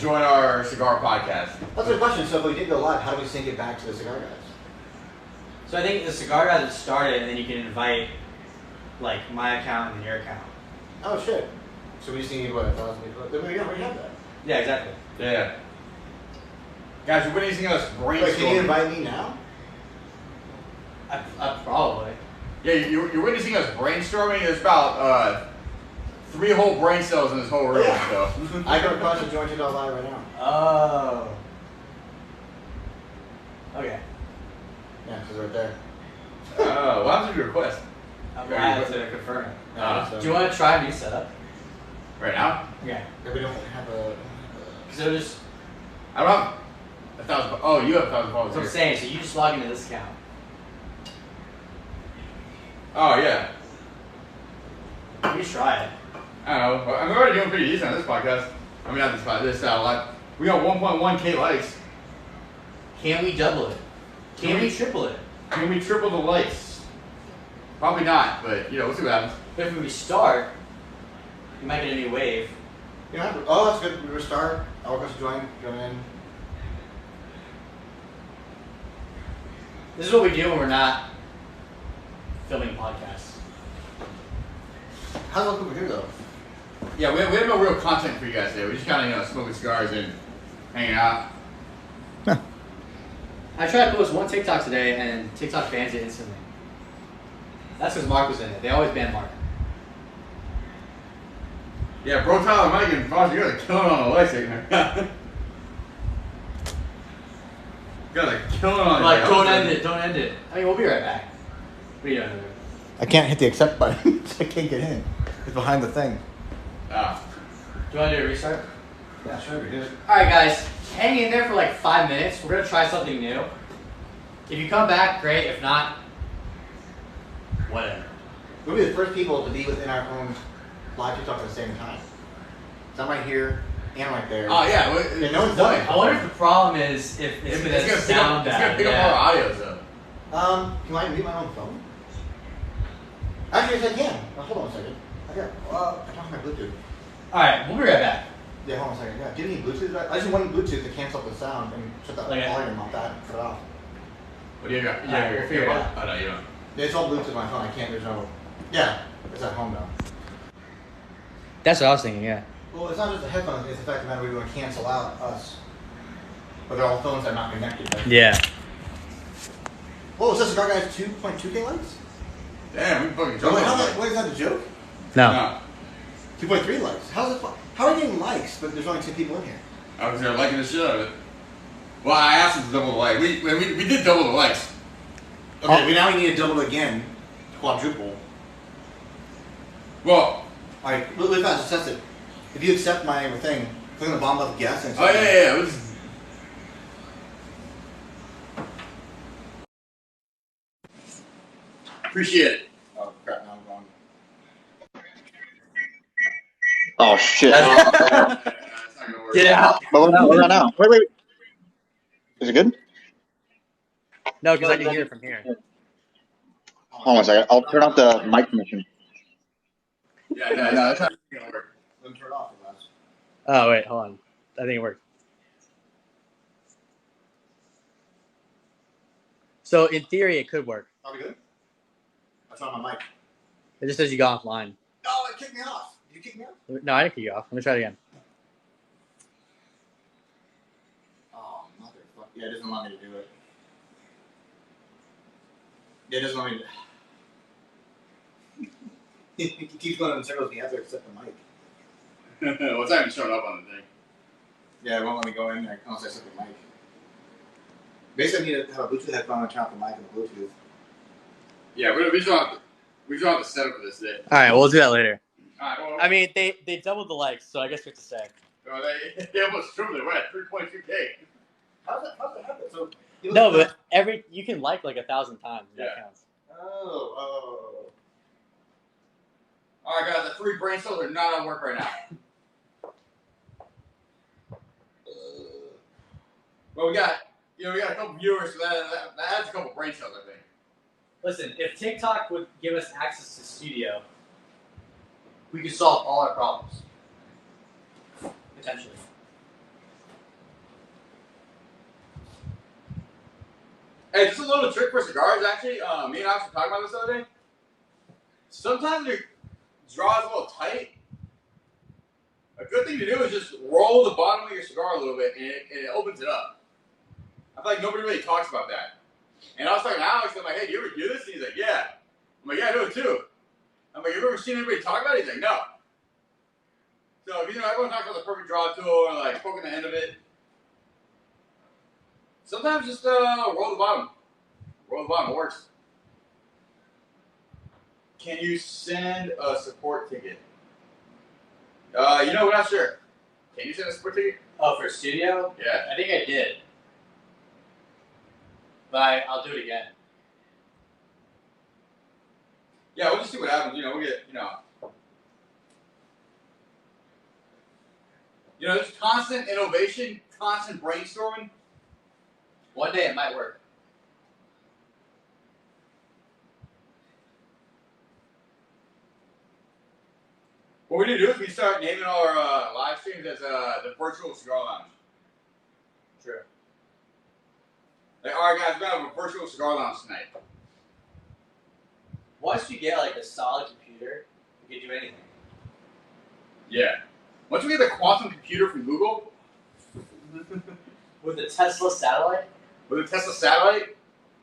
join our cigar podcast. That's a question. So if we did go live, how do we sync it back to the Cigar Guys? So I think the Cigar Guys have started, and then you can invite, like, my account and your account. Oh shit! So we just need what 1,000 people? Then we already have that. Yeah, exactly. Yeah. Guys, you're witnessing us brainstorming. Wait, can you invite me now? I probably. Yeah, you're witnessing us brainstorming. There's about 3 whole brain cells in this whole room. Yeah. So. I can request to join $2 live right now. Oh. Okay. Yeah, it's right there. Oh, what happens if you request? I'm gonna have to confirm it. So. Do you want to try a new setup? Right now? Okay. If we don't have a. Because it'll just. I don't have 1,000. Oh, you have 1,000 followers. So I'm saying, so you just log into this account. Oh yeah. You try it. I don't know. I'm already doing pretty decent on this podcast. I mean, not this podcast, this satellite. We got 1.1K likes. Can we double it? Can we triple it? Can we triple the likes? Probably not, but you know, we'll see what happens. But if we start, we might get a new wave. You know, oh, that's good. We restart. I'll request to join in. This is what we do when we're not filming podcasts. How's it look over here though? Yeah, we have no real content for you guys today. We just kind of, smoking cigars and hanging out. I tried to post one TikTok today, and TikTok bans it instantly. That's because Mark was in it. They always ban Mark. Yeah, bro, Tyler, Mike, and Foster, you guys are killing on the light segment. You guys are killing on Like, don't end it, don't end it. I mean, we'll be right back. What are you doing? I can't hit the accept button. I can't get in. It's behind the thing. Ah. Do you want to do a restart? Yeah, sure, we did. Alright, guys. Hang in there for like 5 minutes. We're going to try something new. If you come back, great. If not, whatever. We'll be the first people to be within our own live TikTok at the same time. So I'm right here and right there. Oh, yeah. Well, Yeah, no one's done it. I wonder if the problem is if it's going to sound It's bad. going to pick up more audio, though. Can I mute my own phone? Actually, yes, I can. Hold on a second. I got. I talked my Bluetooth. Alright, we'll be right back. Yeah, hold on a second. Yeah, do you need Bluetooth? I just want Bluetooth to cancel out the sound and shut the Like a- volume off that and cut it off. What do you got? Yeah, we'll figure it out. Oh, no, you don't. Yeah, it's all Bluetooth on my phone. I can't. There's no. Yeah, it's at home though. That's what I was thinking, yeah. Well, it's not just the headphones. It's the fact that we're going to cancel out us. But they're all phones that are not connected. Right? Yeah. Oh, is this Cigar Guys 2.2K likes? Damn, we fucking Oh, joking. wait, wait, is that a joke? No. 2.3 likes. How are you getting likes, but there's only 2 people in here? I was there liking the shit out of it. Well, I asked them to double the like. We did double the likes. Okay, now we need to double it again. Quadruple. Well, Alright, really fast, assess it. If you accept my thing, click on the bottom left guess and oh yeah. Appreciate it. Oh crap! Now I'm going. Oh shit! That's not gonna work. Get out. What about now? Wait. Is it good? No, because I can hear it from here. Hold on a second. I'll turn off the mic permission. Yeah, no, that's not gonna work. Let me turn it off. Guys. Oh, wait, hold on. I think it worked. So, in theory, it could work. Are we good? I turned on my mic. It just says you got offline. Oh, it kicked me off. Did you kick me off? No, I didn't kick you off. Let me try it again. Oh, motherfucker. Yeah, it doesn't allow me to do it. Yeah, it doesn't allow me to. He keeps going in circles. You have to accept the mic. Well, it's not even showing up on the thing. Yeah, it won't let me go in there unless I set the mic. Basically, I need to have a Bluetooth headphone and turn off the mic and the Bluetooth. Yeah, we just don't have to set up for this day. All right, we'll do that later. All right, well, I mean, they doubled the likes, so I guess we have to say. well, they almost threw me. We're at 3.2K. How's that happen? So, No, but you can like 1,000 times. That Yeah. counts. Oh. All right, guys, the 3 brain cells are not on work right now. Well, we got a couple viewers, so that adds a couple brain cells, I think. Listen, if TikTok would give us access to Studio, we could solve all our problems. Potentially. Hey, just a little trick for cigars, actually. Me and Alex were talking about this the other day. Sometimes your draw is a little tight. A good thing to do is just roll the bottom of your cigar a little bit, and it opens it up. I feel like nobody really talks about that. And I was talking to Alex, I'm like, hey, do you ever do this? And he's like, yeah. I'm like, yeah, I do it too. I'm like, have you ever seen anybody talk about it? He's like, no. So, everyone talks about the perfect draw tool or like poking the end of it. Sometimes just roll the bottom. Roll the bottom, it works. Can you send a support ticket? We're not sure. Can you send a support ticket? Oh, for Studio? Yeah. I think I did. But I'll do it again. Yeah, we'll just see what happens. We'll get, there's constant innovation, constant brainstorming. One day it might work. What we need to do is we start naming our live streams as the virtual cigar lounge. True. Like, all right, guys, we're gonna have a virtual cigar lounge tonight. Once we get a solid computer, we can do anything. Yeah. Once we get the quantum computer from Google, With the Tesla satellite? with a Tesla satellite,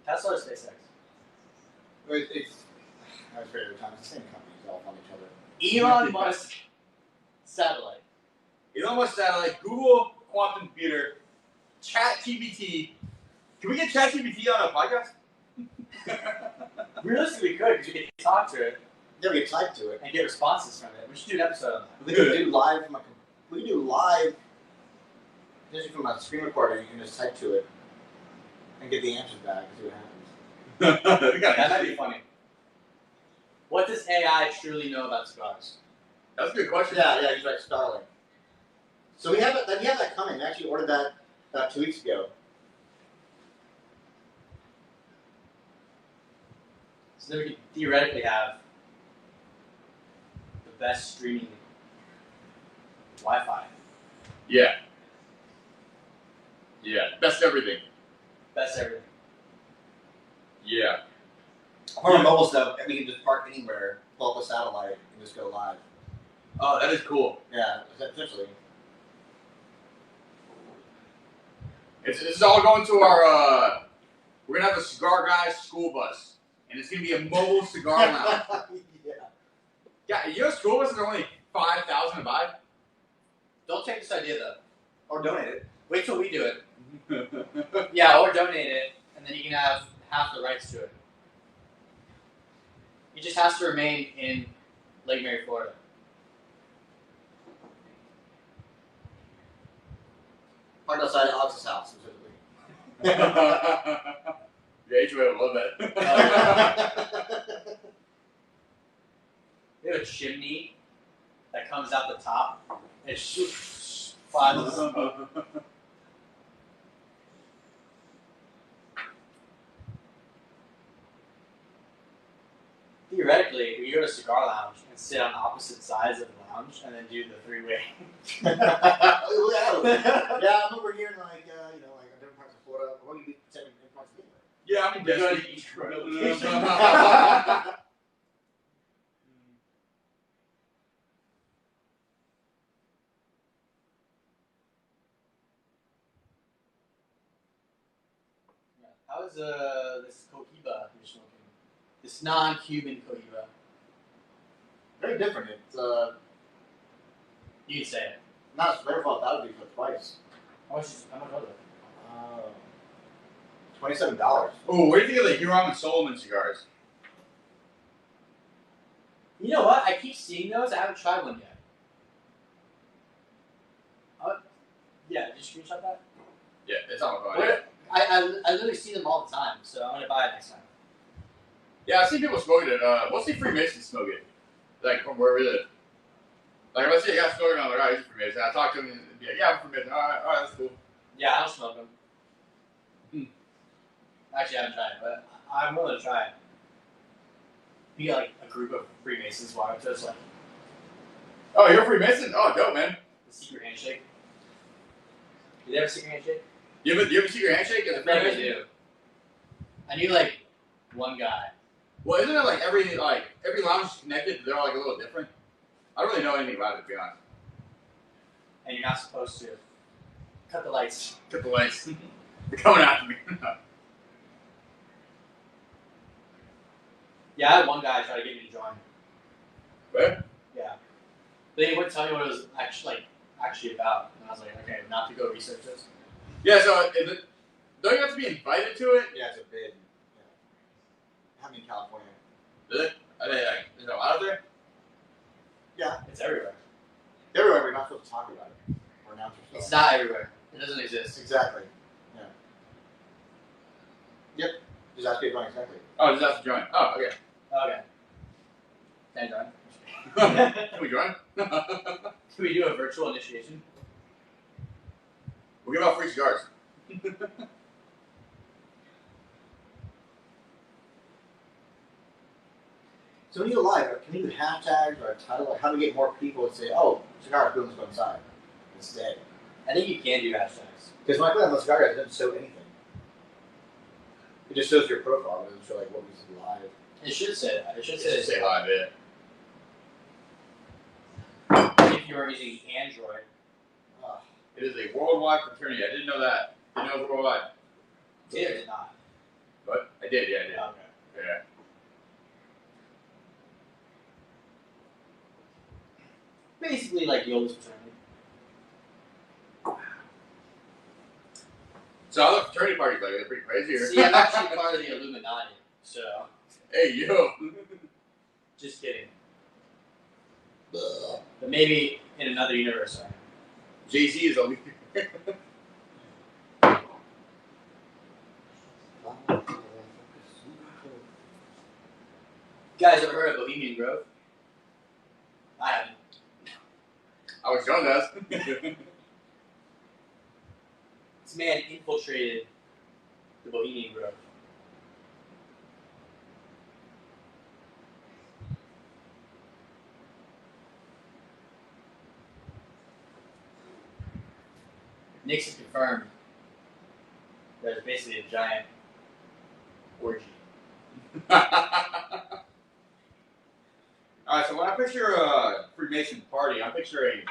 Tesla or SpaceX? It's I was afraid every time it's the same companies all on each other. Elon Musk satellite. Elon Musk satellite, Google quantum computer, ChatGPT. Can we get ChatGPT on a podcast? Realistically, we could, because we could talk to it Yeah, we can type to it. and get responses from it. We should do an episode on that. We can do live. We can do live. Just from a screen recording and just type to it and get the answers back and see what happens. That might be funny. What does AI truly know about cigars? That's a good question. Yeah, he's right, Starlink. So we have that coming. We actually ordered that about 2 weeks ago. So then we could theoretically have the best streaming Wi-Fi. Yeah. Yeah. Best everything. Best everything. Yeah. For our mobile stuff, we can just park anywhere, pull up a satellite, and just go live. Oh, that is cool. Yeah, essentially. This is all going to our. We're gonna have a Cigar Guys school bus, and it's gonna be a mobile cigar lounge. Yeah, school buses are only $5,000 to buy. Don't take this idea though. Or donate it. Wait till we do it. Yeah, or donate it, and then you can have half the rights to it. It just has to remain in Lake Mary, Florida. Park outside Alex's house, specifically. Yeah, HOA would love that. a chimney that comes out the top. It flies with the smoke. Theoretically, we go to Cigar Lounge and sit on opposite sides of the lounge and then do the three-way. Yeah, I'm over here in like different parts of Florida. What do you be sitting in parts of England? Yeah, I'm We go definitely. to each location. How is this Cohiba you're smoking? This non-Cuban Cohiba. Very different. It's You'd say it. not as flavorful as that would be for the price. How much was it? $27. Oh, what do you think of the Huron and Solomon cigars? You know what? I keep seeing those. I haven't tried one yet. Yeah, did you screenshot that? Yeah, it's on my phone. What? I literally see them all the time, so I'm gonna buy it next time. Yeah, I've seen people smoking it. Mostly Freemasons smoke it. Like from where we live. Like if I see a guy smoking, I'm like, oh, he's a Freemason. I talk to him and be like, yeah, I'm Freemason. All right, that's cool. Yeah, I don't smoke them. Actually, I haven't tried it, but I'm willing to try it. We got like a group of Freemasons walking to us, like Oh, you're a Freemason? Oh, dope, man. the secret handshake. Do they have a secret handshake? You have a secret handshake as a I bet they Freemason? do. I knew like one guy. Well, isn't it like every lounge is connected? They're all like a little different. I don't really know anything about it, to be honest. And you're not supposed to cut the lights. Cut the lights. They're coming after me. Yeah, I had one guy try to get me to join. What? Yeah. They wouldn't tell me what it was actually about. And I was like, okay, not to go research this. Yeah, so don't you have to be invited to it? Yeah, it's a bid. Yeah. How many in California? Is it? Are they like, is there a lot out there? Yeah. It's everywhere. Everywhere, we're not supposed to talk about it or announce yourself. It's not everywhere. It doesn't exist. Exactly. Yeah. Yep. Just ask people exactly. Oh, just have to join. Oh, okay. Okay. Can I join? Can we join? Can we do a virtual initiation? We'll give out free cigars. So when you go live, can you do hashtags or a title? Like how do we get more people to say, "Oh, cigar boom, go inside," instead? I think you can do hashtags. Because when I put on the cigar guys, it doesn't show anything. It just shows your profile. It doesn't show like what we see live. It should say that. It should Just say say live, yeah. if you are using Android. It is a worldwide fraternity. I didn't know that. I didn't know it was worldwide. Did or did not? But I did, yeah, I did. Okay. Yeah. Basically like the oldest fraternity. So other fraternity parties, like, they're pretty crazy here. See, I'm actually part of the Illuminati, so Hey, yo. just kidding. But maybe in another universe I am. Jay-Z is a leader. You guys ever heard of Bohemian Grove? I haven't. I was young, guys. This man infiltrated the Bohemian Grove. Nixon confirmed there's basically a giant orgy. Alright, so when I picture a Freemason party, I'm picturing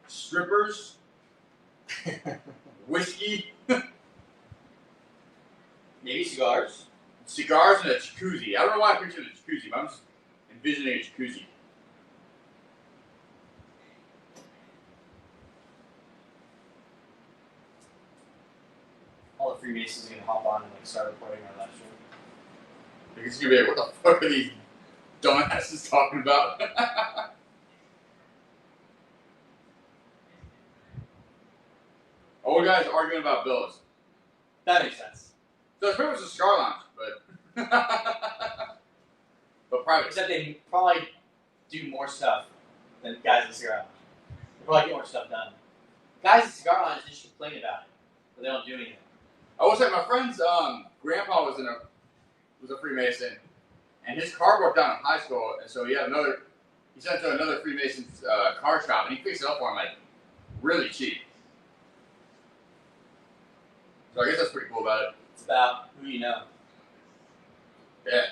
strippers, whiskey, Maybe cigars. cigars, and a jacuzzi. I don't know why I pictured a jacuzzi, but I'm just envisioning a jacuzzi. All the Freemasons are gonna hop on and like start recording our live stream. Because you're gonna be like, what the fuck are these dumbasses talking about? Old guys arguing about bills. That makes sense. So it's pretty much a cigar lounge, but but private. Except they probably do more stuff than guys in Cigar Lounge. They probably get more stuff done. Guys in Cigar Lounge just complain about it, but they don't do anything. I will say my friend's grandpa was a Freemason, and his car broke down in high school, and so he sent to another Freemason's car shop, and he fixed it up for him like really cheap. So I guess that's pretty cool about it. It's about who you know, Yeah.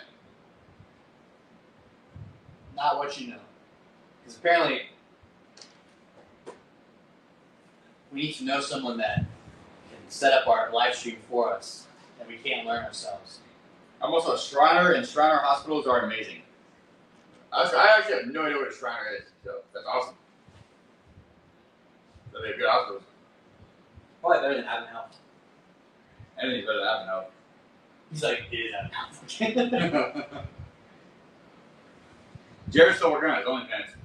not what you know. Because apparently, we need to know someone that can set up our live stream for us, and we can't learn ourselves. I'm also a Shriner, and Shriner hospitals are amazing. I actually have no idea what a Shriner is, so that's awesome. So they have good hospitals. Probably better than Advent Health. Anything's better than having help. He's like, it is Advent Health. Jared's still working on his OnlyFans.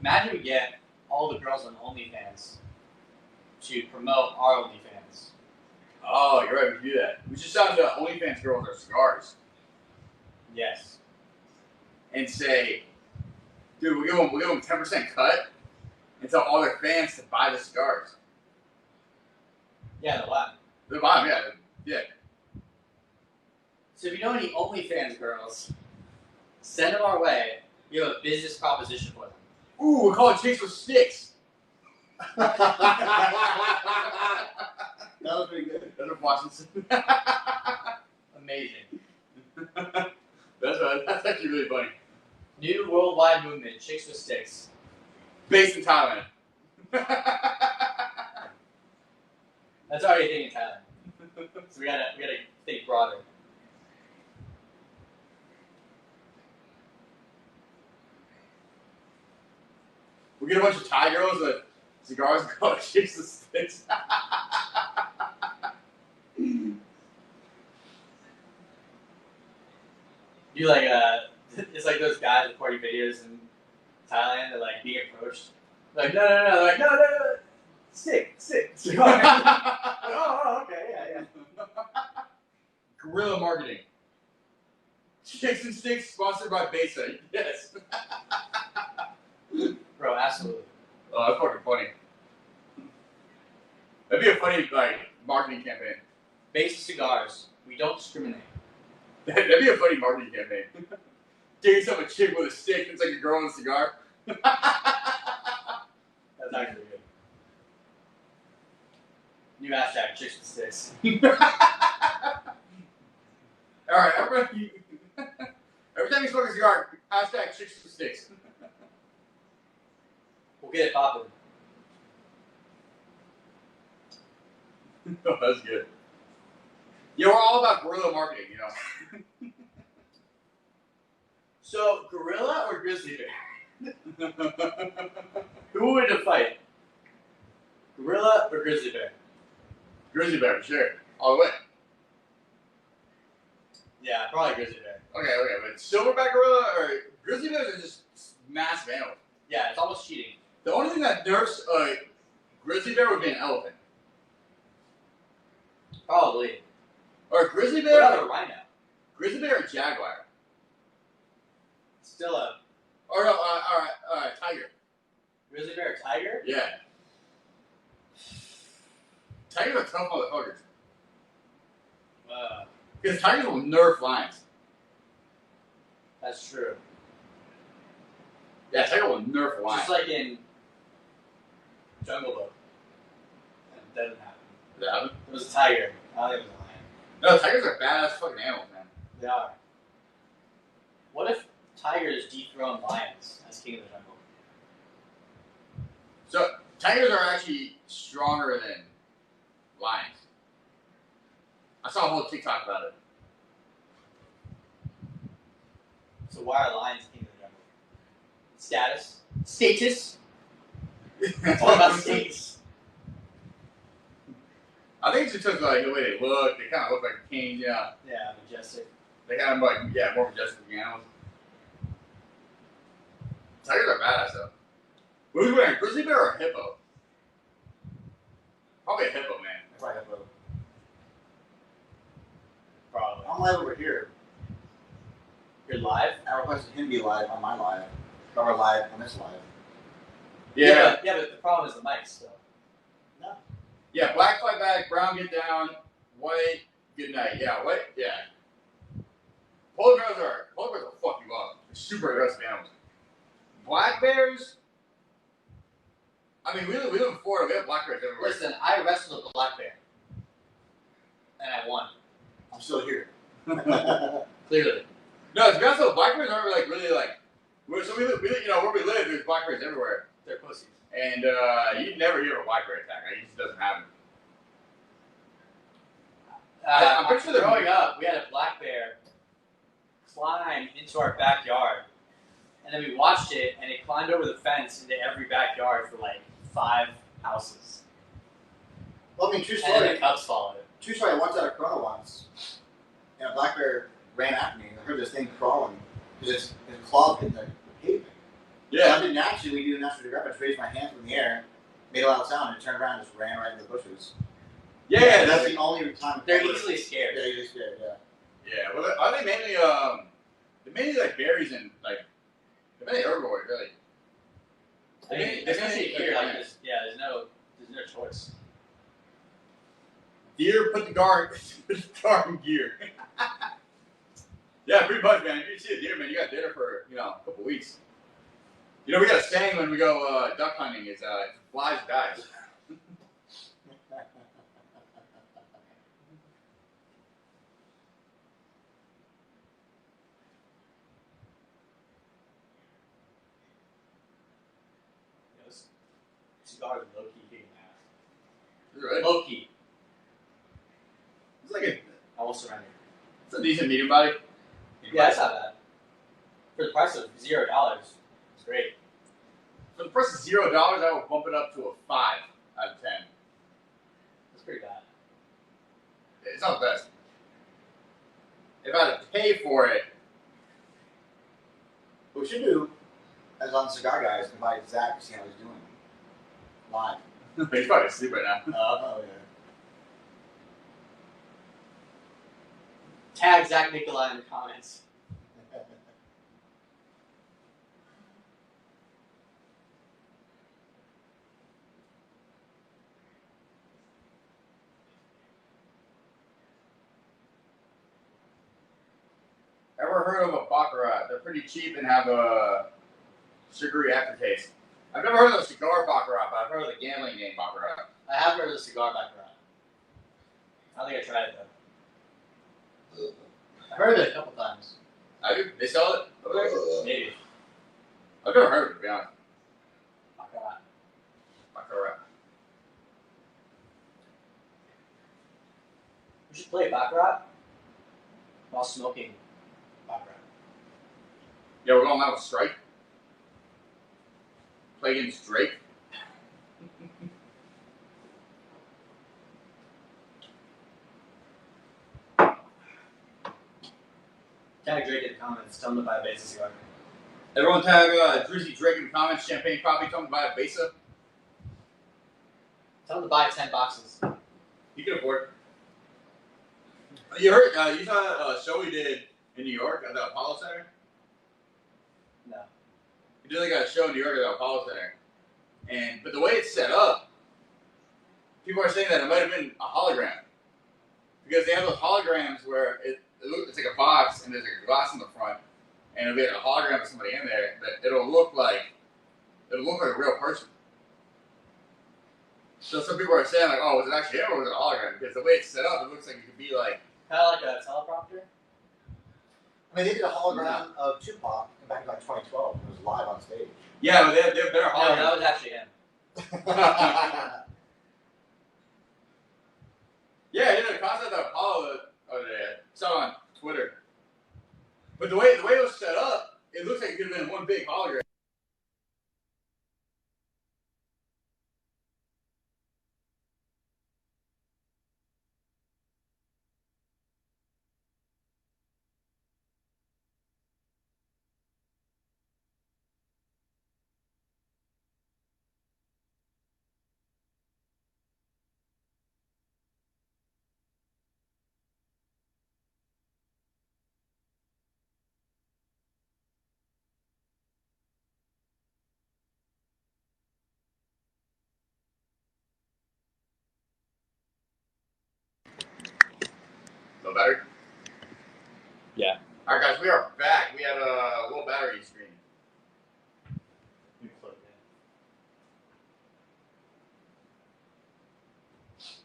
Imagine we get all the girls on OnlyFans to promote our OnlyFans. Oh, you're right, we do that. We should sound to OnlyFans girls our cigars Yes. and say, dude, we give them 10% cut and tell all their fans to buy the cigars. Yeah, the what? They buy them, yeah. So if you know any OnlyFans girls, send them our way. We have a business proposition for them. Ooh, we call it Chicks with Sticks. That was pretty good. That's what Washington. Amazing. That's actually really funny. New worldwide movement, Chicks with Sticks. Based in Thailand. That's already a thing in Thailand. So we gotta think broader. We get a bunch of Thai girls with cigars and call it Chicks with Sticks. You like it's like those guys recording videos in Thailand that like being approached. Like no. They're like no. Stick. Cigar. oh, okay, yeah. Guerrilla marketing. Chicks and Sticks sponsored by Besa. Yes. Bro, absolutely. Oh, that's fucking funny. That'd be a funny marketing campaign. Basic cigars. We don't discriminate. That'd be a funny marketing campaign. Give yourself a chick with a stick that's like a girl with a cigar. That's actually good. New hashtag Chicks with Sticks. Alright, every time you smoke a cigar, hashtag Chicks with Sticks. We'll get it popping. Oh, that's good. Yeah, we're all about guerrilla marketing, you know. So, gorilla or grizzly bear? Who would win a fight? Gorilla or grizzly bear? Grizzly bear, sure. All the way. Yeah, probably grizzly bear. Okay, but silverback gorilla or grizzly bears are just massive animals. Yeah, it's almost cheating. The only thing that nerfs a grizzly bear would be an elephant. Probably. Or a grizzly What bear. about a rhino? Grizzly bear or jaguar. Still a Or no, tiger. grizzly bear or tiger? Yeah. Tigers are tough motherfuckers. Because tigers will nerf lions. That's true. Yeah, tiger will nerf a lion. Just like in Jungle Book. That didn't happen. Did that happen? It was a tiger. I don't think it was a lion. No, tigers are badass fucking animals, man. They are. What if tigers dethrone lions as king of the jungle? So, tigers are actually stronger than lions. I saw a whole TikTok about it. So why are lions king of the jungle? Status? Status? It's all about status. I think it's just because, like, the way they look, they kind of look like kings, yeah. Yeah, majestic. They kind of, like, yeah, more majestic than animals. Tigers are badass, though. Who's winning, grizzly bear or hippo? Probably a hippo, man. Probably hippo. I'm live over here. You're live? I requested him to be live on my live. Or we're live on this live. Yeah. But the problem is the mics, though. No. Yeah, black fight back, brown get down, white, good night. Yeah, white, yeah. Polar bears will fuck you up. They're super aggressive animals. Black bears, I mean, we live in Florida, we have black bears everywhere. Listen, I wrestled a black bear. And I won. I'm still here. Clearly. No, to be honest though, black bears aren't like really like, so we live, you know, where we live, there's black bears everywhere. They're pussies. And you'd never hear of a black bear attack. It just doesn't happen. I'm pretty sure growing up, we had a black bear climb into our backyard. And then we watched it, and it climbed over the fence into every backyard for like 5 houses. Well, I mean, true And then story. the cubs followed it. True story. I walked out of Corona once, and a black bear ran after me. I heard this thing crawling because its claw hit the pavement. So I did naturally, we do natural geographic. I just raised my hand in the air, made a loud sound, and turned around and just ran right into the bushes. Yeah, That's the only time. They're easily scared. Yeah, easily scared. Yeah. Yeah, well, are they mainly they're mainly like berries and like they're mainly herbivores, really. I mean, especially here, like, there's no choice. Deer put the guard in gear. Yeah, pretty much, man. If you see a deer, man, you got dinner for a couple weeks. You know, we got a saying when we go duck hunting is flies dies. Cigar is low key kicking ass. Is it really? Low key. It's like I will surrender. it's a decent medium body. Yeah, that's not bad. For the price of $0, it's great. For the price of $0, I will bump it up to a 5 out of 10. That's pretty bad. It's not the best. If I had to pay for it, What we should do, as on Cigar Guys, invite Zach to see how he's doing. Live. he's probably asleep right now. Oh yeah. Tag Zach Nikolai in the comments. Ever heard of a baccarat? They're pretty cheap and have a sugary aftertaste. I've never heard of a cigar baccarat, but I've heard of the gambling game baccarat. I have heard of the cigar baccarat. I don't think I tried it though. I heard of it a couple times. They sell it over there? Maybe. I've never heard of it, to be honest. Baccarat. Baccarat. We should play baccarat while smoking baccarat. Yeah, we're going out with Strike. Play against Drake. Tag Drake in the comments. Tell him to buy a basic cigar. Everyone tag Drizzy Drake in the comments. Champagne Coffee. Tell him to buy a Besa. Tell him to buy 10 boxes. You can afford it. You heard? You saw a show we did in New York at the Apollo Center? No. We did like a show in New York at the Apollo Center. But the way it's set up, people are saying that it might have been a hologram. Because they have those holograms where it's like a box and there's like a glass in the front, and it'll be like a hologram of somebody in there, but it'll look like a real person. So some people are saying like, oh, was it actually him or was it a hologram? Because the way it's set up, it looks like it could be like Kind of like a teleprompter. I mean, they did a hologram of Tupac back in like 2012. It was live on stage. yeah, but they have better No, holograms. that was actually him. Yeah, he did a concert at Apollo the other day. I saw it on Twitter. But the way it was set up, it looks like it could have been one big hologram. No battery? Yeah. Alright guys, we are back. We had a low battery screen.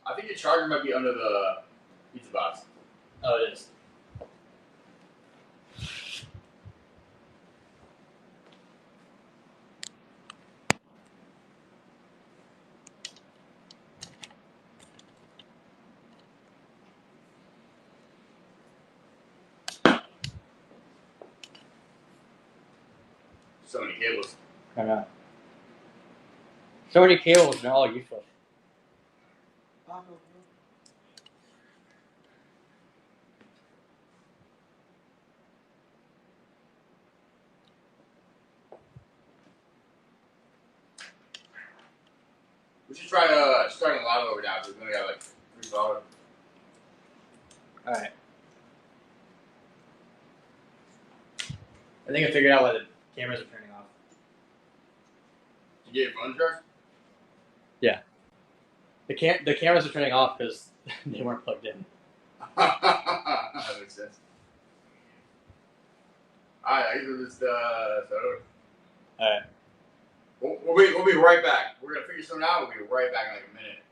I think the charger might be under the pizza box. Oh, it is. So many cables. I know. So many cables, and they're all useless. We should try starting live over now because we only got like 3 followers. Alright. I think I figured out why the cameras are turning off. Did you get your phone charged? The cameras are turning off because they weren't plugged in. That makes sense. Alright, I guess we'll just start over. Alright. We'll be right back. We're gonna figure something out. We'll be right back in like a minute.